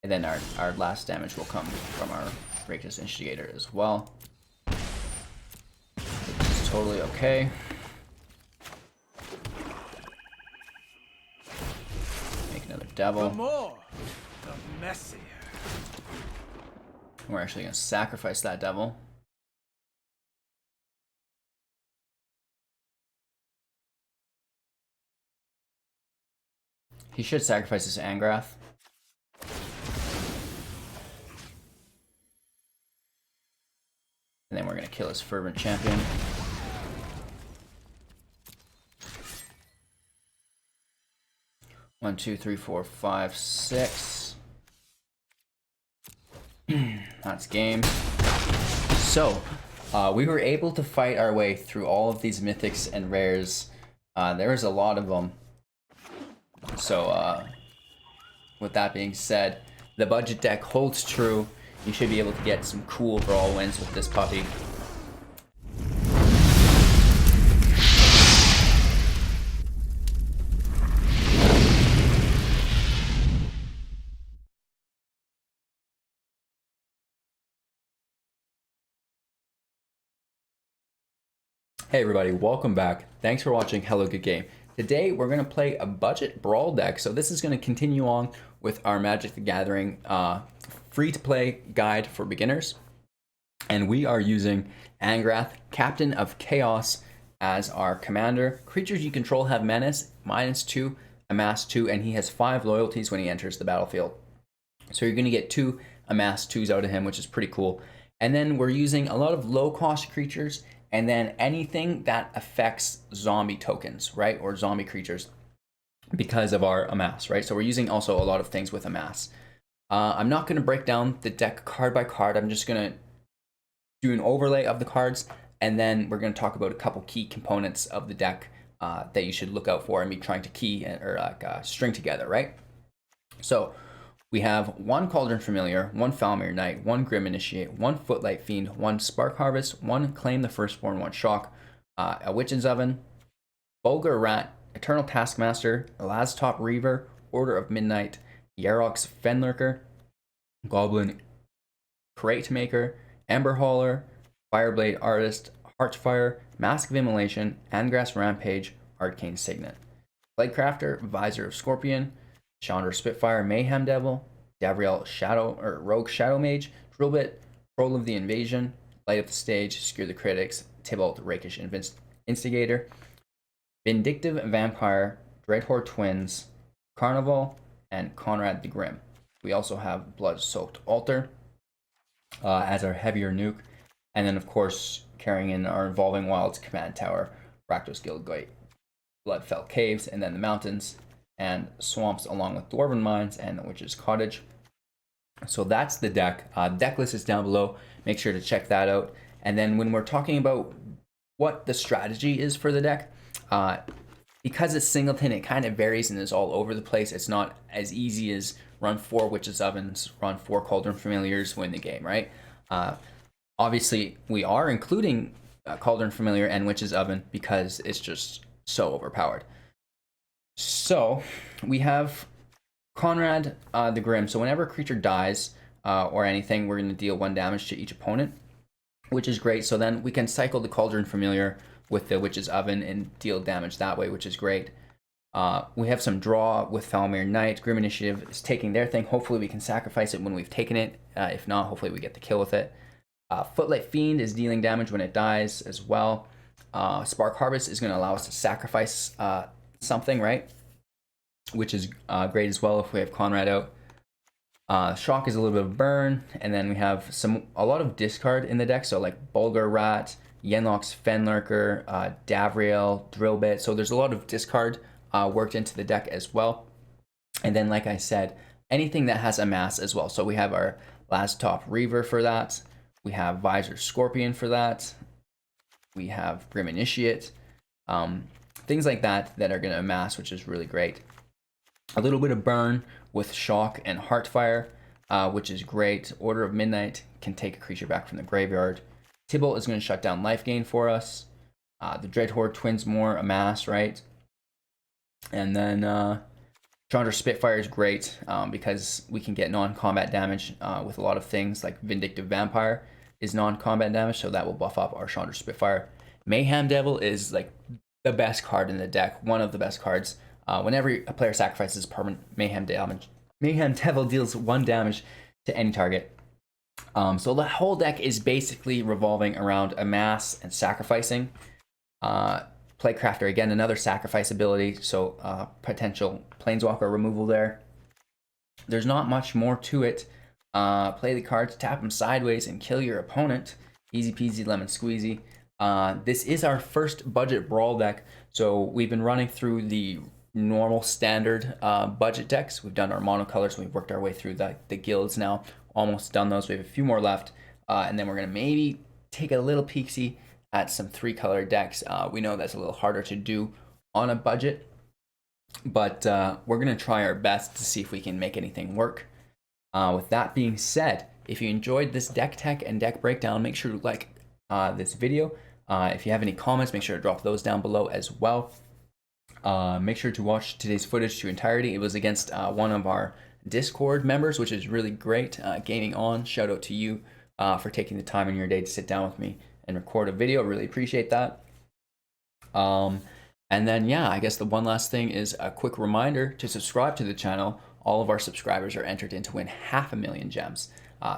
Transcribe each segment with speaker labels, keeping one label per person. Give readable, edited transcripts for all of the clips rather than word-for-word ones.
Speaker 1: And then our last damage will come from our Rakdos Instigator as well. Which is totally okay. Make another devil.
Speaker 2: The more, the messier.
Speaker 1: We're actually going to sacrifice that devil. He should sacrifice his Angrath. And then we're going to kill his Fervent Champion. One, two, three, four, five, six. That's game. So, we were able to fight our way through all of these mythics and rares. There is a lot of them. So, with that being said, the budget deck holds true. You should be able to get some cool Brawl wins with this puppy. Hey everybody, welcome back. Thanks for watching Hello Good Game. Today we're going to play a budget Brawl deck. So this is going to continue on with our Magic the Gathering free-to-play guide for beginners. And we are using Angrath, Captain of Chaos, as our commander. Creatures you control have menace, -2, amass 2, and he has 5 loyalties when he enters the battlefield. So you're going to get 2 amass 2s out of him, which is pretty cool. And then we're using a lot of low-cost creatures, and then anything that affects zombie tokens, right? Or zombie creatures because of our amass, right? So we're using also a lot of things with amass. I'm not going to break down the deck card by card. I'm just going to do an overlay of the cards, and then we're going to talk about a couple key components of the deck that you should look out for and be trying to key or string together, right? So we have 1 Cauldron Familiar, 1 Foulmire Knight, 1 Grim Initiate, 1 Footlight Fiend, 1 Spark Harvest, 1 Claim the Firstborn, 1 Shock, a Witch's Oven, Burglar Rat, Eternal Taskmaster, Lazotep Reaver, Order of Midnight, Yarok's Fenlurker, Goblin Crate Maker, Ember Hauler, Fireblade Artist, Heartfire, Mask of Immolation, Angrath Rampage, Arcane Signet, Bladecrafter, Vizier of Scorpion, Chandra Spitfire, Mayhem Devil, Davriel Rogue Shadowmage, Drillbit, Troll of the Invasion, Light Up the Stage, Skewer the Critics, Tibalt, Rakish, Instigator, Vindictive Vampire, Dreadhorde Twins, Carnival, and Conrad the Grim. We also have Bloodsoaked Altar as our heavier nuke, and then of course carrying in our Evolving Wilds Command Tower, Rakdos Guildgate, Bloodfell Caves, and then the mountains and swamps along with Dwarven Mines and the Witch's Cottage. So that's the deck. Deck list is down below. Make sure to check that out. And then when we're talking about what the strategy is for the deck, because it's singleton, it kind of varies and is all over the place. It's not as easy as run 4 Witch's Ovens, run 4 Cauldron Familiars, win the game, right? Obviously, we are including Cauldron Familiar and Witch's Oven because it's just so overpowered. So we have Conrad the Grim. So whenever a creature dies or anything, we're going to deal 1 damage to each opponent, which is great. So then we can cycle the Cauldron Familiar with the Witch's Oven and deal damage that way, which is great. We have some draw with Foulmire Knight. Grim Initiative is taking their thing. Hopefully we can sacrifice it when we've taken it. If not, hopefully we get the kill with it. Footlight Fiend is dealing damage when it dies as well. Spark Harvest is going to allow us to sacrifice something, right? Which is great as well if we have Conrad out. Shock is a little bit of burn, and then we have a lot of discard in the deck, so like Burglar Rat, Yenlock's Fenlurker, Davriel, Drillbit. So there's a lot of discard worked into the deck as well. And then, like I said, anything that has amass as well. So we have our Lazotep Reaver for that. We have Vizier Scorpion for that. We have Grim Initiate. Things like that that are going to amass, which is really great. A little bit of burn with Shock and Heartfire, which is great. Order of Midnight can take a creature back from the graveyard. Tibalt is going to shut down life gain for us. The Dreadhorde Twins more amass, right? And then Chandra Spitfire is great because we can get non-combat damage with a lot of things, like Vindictive Vampire is non-combat damage, so that will buff up our Chandra Spitfire. Mayhem Devil is like the best card in the deck, one of the best cards. Whenever a player sacrifices permanent Mayhem damage, Mayhem Devil deals 1 damage to any target. So the whole deck is basically revolving around amass and sacrificing. Playcrafter, again, another sacrifice ability, so potential Planeswalker removal there. There's not much more to it. Play the cards, tap them sideways, and kill your opponent. Easy peasy lemon squeezy. This is our first budget Brawl deck, so we've been running through the normal standard budget decks. We've done our monocolors, we've worked our way through the guilds now. Almost done those. We have a few more left, and then we're going to maybe take a little peeksy at some 3-color decks. We know that's a little harder to do on a budget, but we're going to try our best to see if we can make anything work. With that being said, if you enjoyed this deck tech and deck breakdown, make sure to like this video. If you have any comments, make sure to drop those down below as well. Make sure to watch today's footage to entirety. It was against one of our Discord members, which is really great. Gaming On, shout out to you for taking the time in your day to sit down with me and record a video. Really appreciate that. And then, yeah, I guess the one last thing is a quick reminder to subscribe to the channel. All of our subscribers are entered in to win 500,000 gems.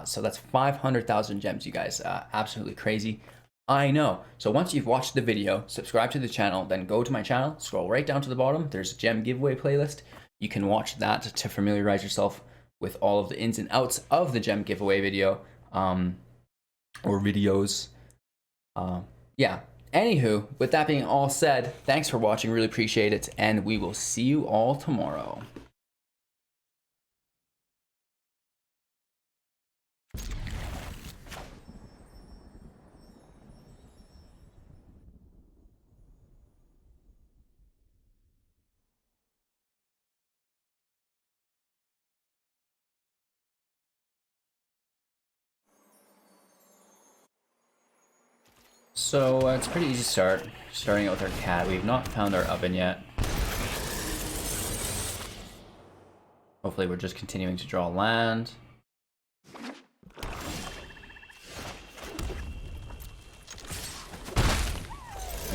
Speaker 1: So that's 500,000 gems, you guys. Absolutely crazy. I know. So once you've watched the video, subscribe to the channel, then go to my channel, scroll right down to the bottom. There's a gem giveaway playlist. You can watch that to familiarize yourself with all of the ins and outs of the gem giveaway video or videos. Yeah. Anywho, with that being all said, thanks for watching. Really appreciate it. And we will see you all tomorrow. So it's a pretty easy start, starting out with our cat. We've not found our oven yet. Hopefully we're just continuing to draw land. We're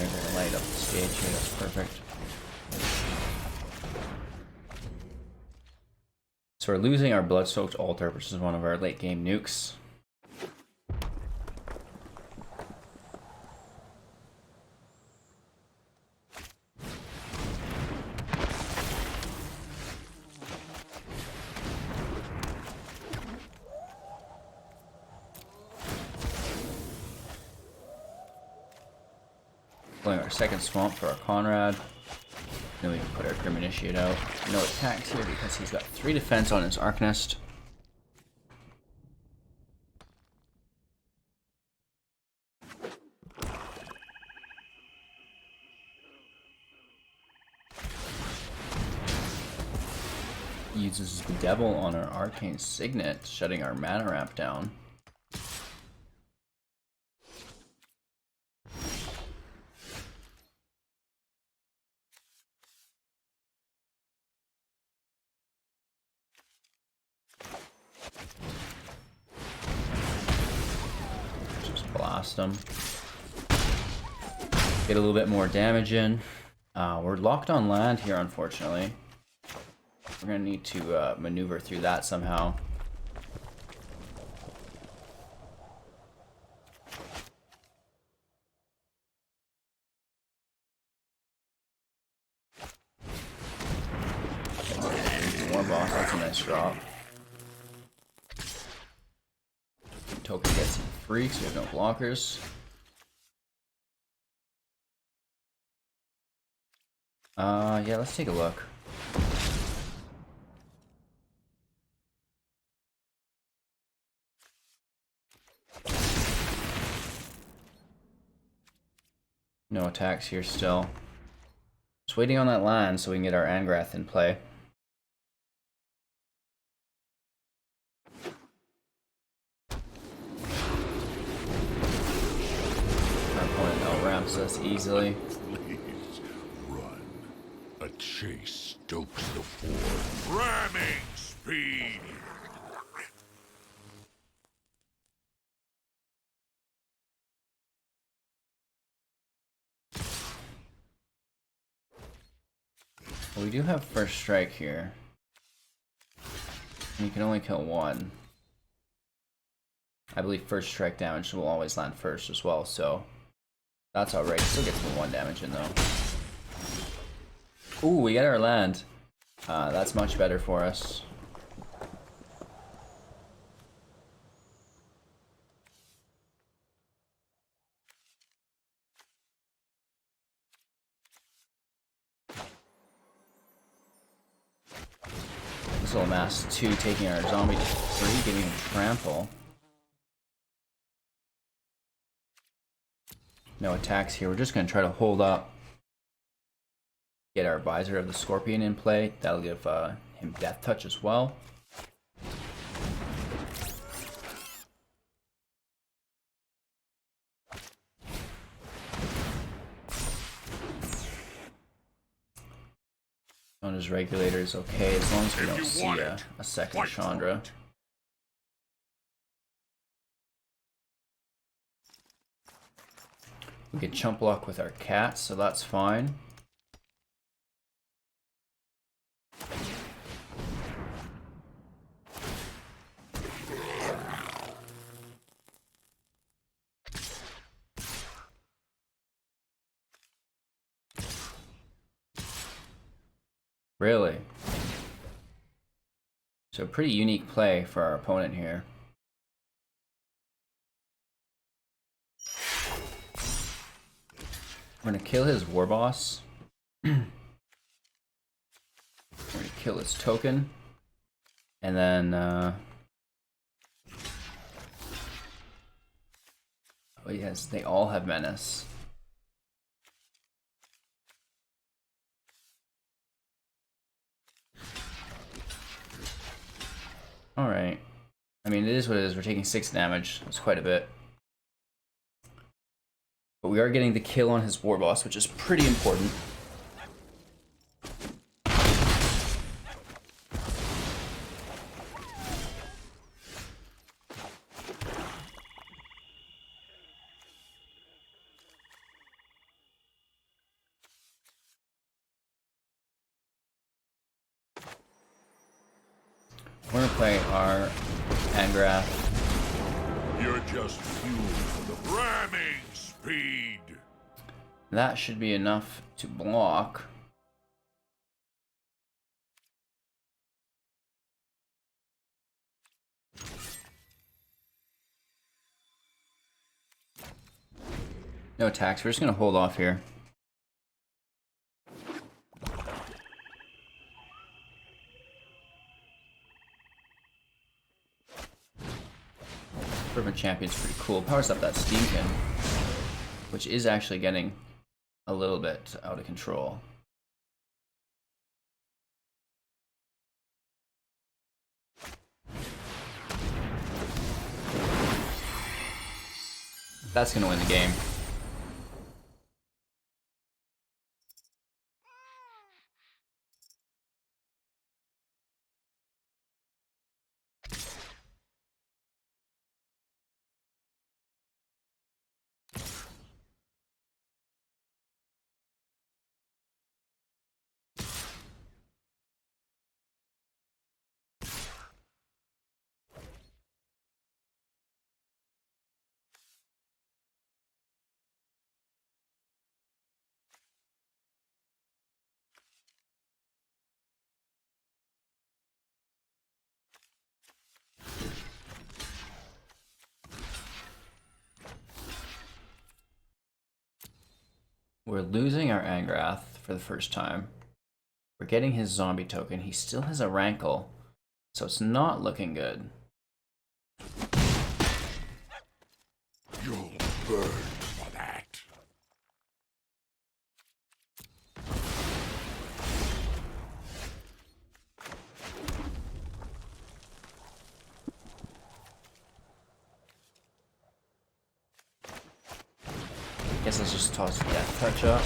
Speaker 1: gonna light up the stage here, that's perfect. So we're losing our Bloodsoaked Altar, which is one of our late game nukes. Playing our second swamp for our Conrad. Then we can put our Grim Initiate out. No attacks here because he's got 3 defense on his Arc Nest. Uses the Devil on our Arcane Signet, shutting our mana ramp down. Blast them. Get a little bit more damage in. We're locked on land here, unfortunately. We're gonna need to maneuver through that somehow. More boss, that's a nice drop. Token gets some free because we have no blockers. Yeah, let's take a look. No attacks here still. Just waiting on that land so we can get our Angrath in play. Our opponent outramps us easily.
Speaker 3: Please run. A chase stokes the ford. Ramming speed!
Speaker 1: Well, we do have first strike here. And you can only kill one. I believe first strike damage will always land first as well, so that's alright. Still gets the 1 damage in though. Ooh, we get our land. That's much better for us. This little Mask 2 taking our zombie to 3, giving him trample. No attacks here. We're just going to try to hold up. Get our Visor of the Scorpion in play. That'll give him Death Touch as well. Chandra's Regulator is okay as long as we don't see a second Chandra. We can chump block with our cat, so that's fine. Really? So pretty unique play for our opponent here. We're gonna kill his war boss. We're gonna kill his token. And then oh yes, they all have menace. Alright. I mean, it is what it is. We're taking 6 damage. That's quite a bit. But we are getting the kill on his war boss, which is pretty important. We're gonna play our Angrath.
Speaker 3: You're just fuel for the ramming speed.
Speaker 1: That should be enough to block. No attacks. We're just gonna hold off here. Fervent Champion's pretty cool. Powers up that Steamkin, which is actually getting a little bit out of control. That's gonna win the game. We're losing our Angrath for the first time. We're getting his zombie token. He still has a Rankle, so it's not looking good.
Speaker 3: You'll burn for that.
Speaker 1: Guess let's just toss Death Touch up.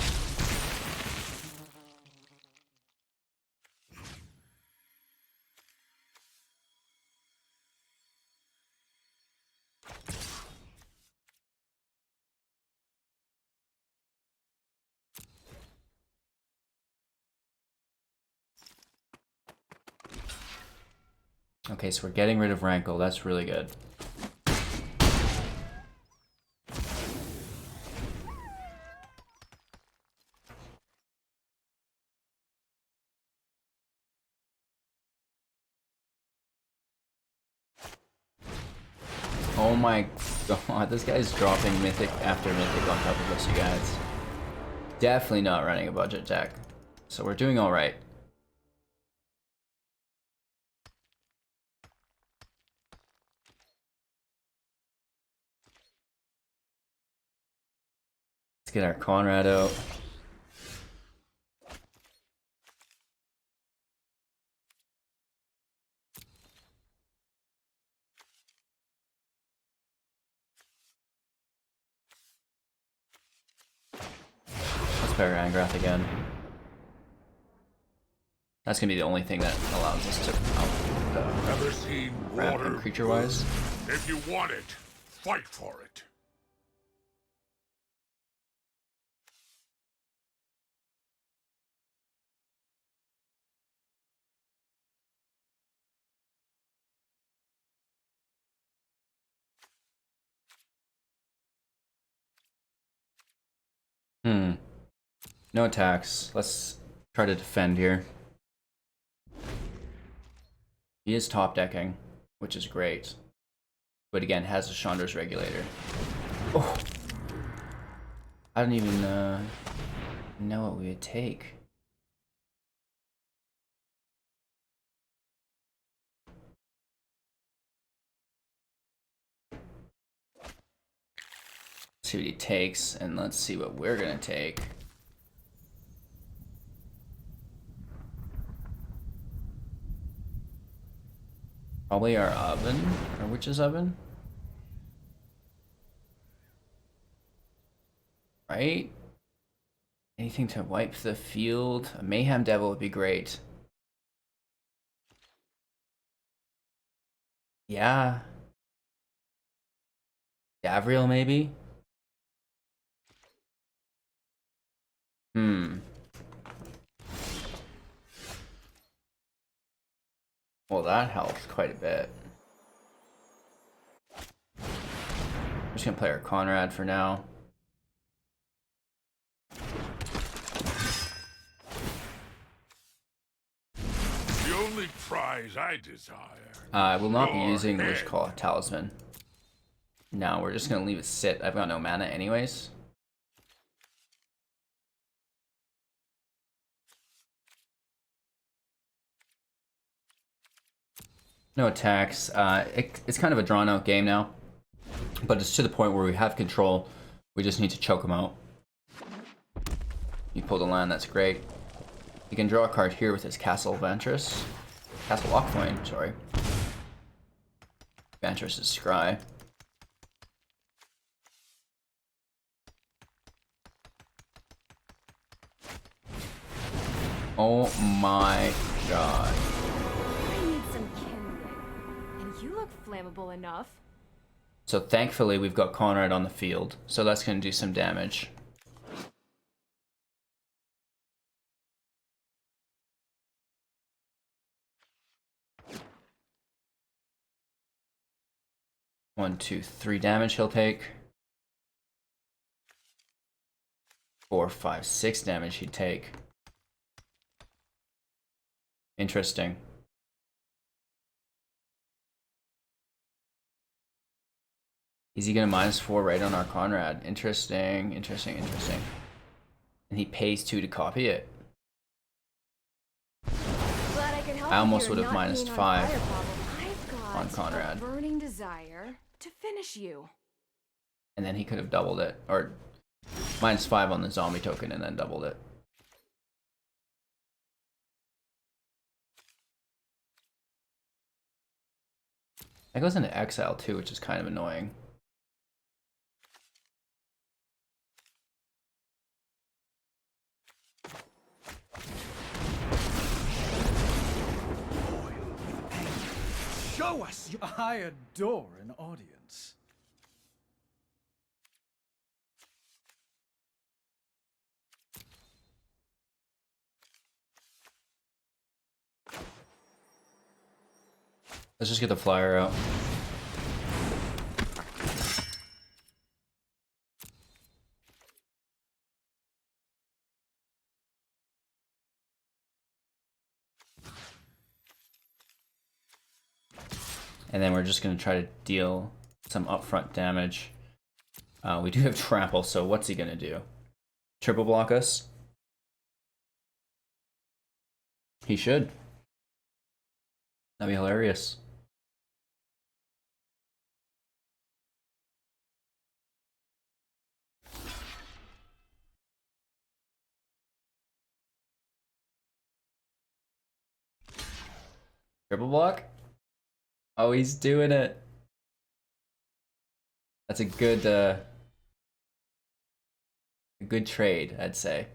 Speaker 1: Okay, so we're getting rid of Rankle. That's really good. Oh my god, this guy's dropping mythic after mythic on top of us, you guys. Definitely not running a budget deck. So we're doing alright. Let's get our Conrad out. Let's play our Angrath again. That's gonna be the only thing that allows us to
Speaker 3: Ever seen
Speaker 1: ramp
Speaker 3: water?
Speaker 1: him creature-wise.
Speaker 3: If you want it, fight for it.
Speaker 1: No attacks. Let's try to defend here. He is top decking, which is great. But again, has a Chandra's Regulator. Oh! I don't even know what we would take. See what he takes, and let's see what we're gonna take. Probably our oven, our witch's oven. Right? Anything to wipe the field. A Mayhem Devil would be great. Yeah. Davriel maybe? Well, that helps quite a bit. I'm just gonna play our Conrad for now.
Speaker 3: The only prize I desire.
Speaker 1: I will not be
Speaker 3: Your
Speaker 1: using the
Speaker 3: head.
Speaker 1: Wish Call Talisman. No, we're just gonna leave it sit. I've got no mana anyways. No attacks. It's kind of a drawn out game now, but it's to the point where we have control. We just need to choke him out. You pulled a land, that's great. He can draw a card here with his Castle Ventress. Castle Lockpoint, sorry. Ventress is Scry. Oh my god.
Speaker 4: I need some kindling, and you look flammable enough.
Speaker 1: So thankfully we've got Conrad on the field, so that's gonna do some damage. One, two, 3 damage he'll take. 4, 5, 6 damage he'd take. Interesting. Is he gonna -4 right on our Conrad? Interesting, interesting, interesting. And he pays 2 to copy it.
Speaker 4: Glad I can help
Speaker 1: I almost
Speaker 4: with
Speaker 1: would
Speaker 4: your
Speaker 1: have
Speaker 4: not being on
Speaker 1: -5
Speaker 4: fire problem. I've got
Speaker 1: on Conrad.
Speaker 4: a burning desire to finish you.
Speaker 1: And then he could have doubled it. Or -5 on the zombie token and then doubled it. That goes into exile too, which is kind of annoying.
Speaker 2: Show us! I adore an audience.
Speaker 1: Let's just get the flyer out. And then we're just going to try to deal some upfront damage. We do have trample, so what's he going to do? Triple block us? He should. That'd be hilarious. Triple block? Oh, he's doing it. That's a good trade, I'd say.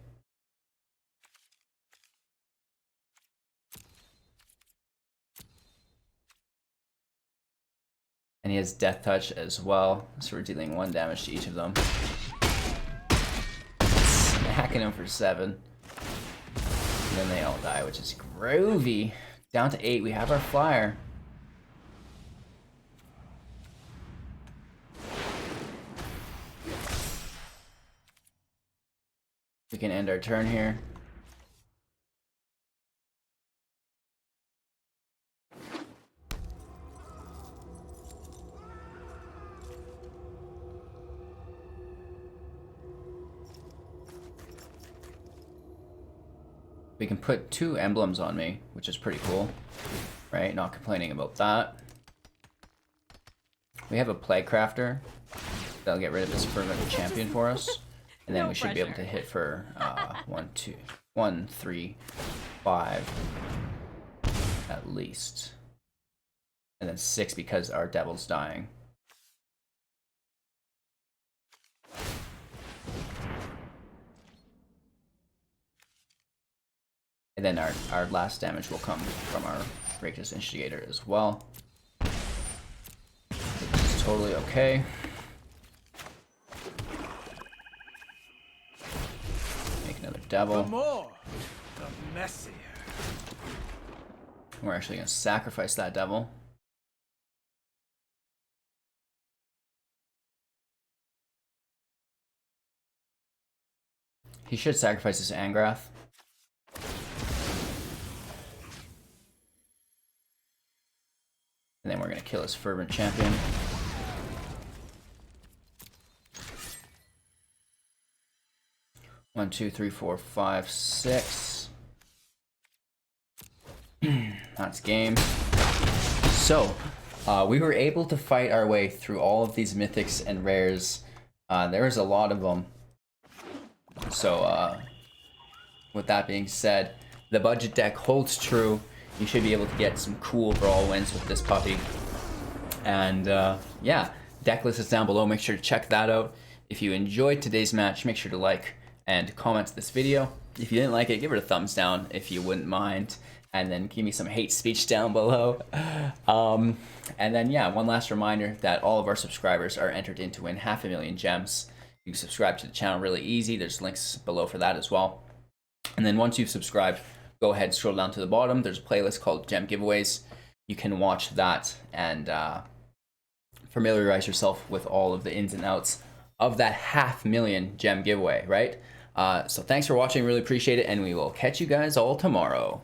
Speaker 1: And he has Death Touch as well, so we're dealing 1 damage to each of them. Smacking him for 7. And then they all die, which is groovy. Down to 8, we have our flyer. We can end our turn here. We can put 2 emblems on me, which is pretty cool, right? Not complaining about that. We have a Plaguecrafter. That'll get rid of this Fervent Champion for us. And then we should be able to hit for 1, 3, 5 at least. And then 6 because our Devil's dying. And then our last damage will come from our Rakdos Instigator as well. Which is totally okay. Make another Devil.
Speaker 2: The more, the messier.
Speaker 1: We're actually going to sacrifice that Devil. He should sacrifice his Angrath. And then we're going to kill his Fervent Champion. One, two, three, four, five, 6. That's game. So, we were able to fight our way through all of these mythics and rares. There's a lot of them. So, with that being said, the budget deck holds true. You should be able to get some cool Brawl wins with this puppy. And yeah, deck list is down below. Make sure to check that out. If you enjoyed today's match, make sure to like and comment this video. If you didn't like it, give it a thumbs down if you wouldn't mind. And then give me some hate speech down below. And then yeah, one last reminder that all of our subscribers are entered in to win 500,000 gems. You can subscribe to the channel really easy. There's links below for that as well. And then once you've subscribed, go ahead and scroll down to the bottom. There's a playlist called Gem Giveaways. You can watch that and familiarize yourself with all of the ins and outs of that 500,000 gem giveaway, right? So thanks for watching. Really appreciate it. And we will catch you guys all tomorrow.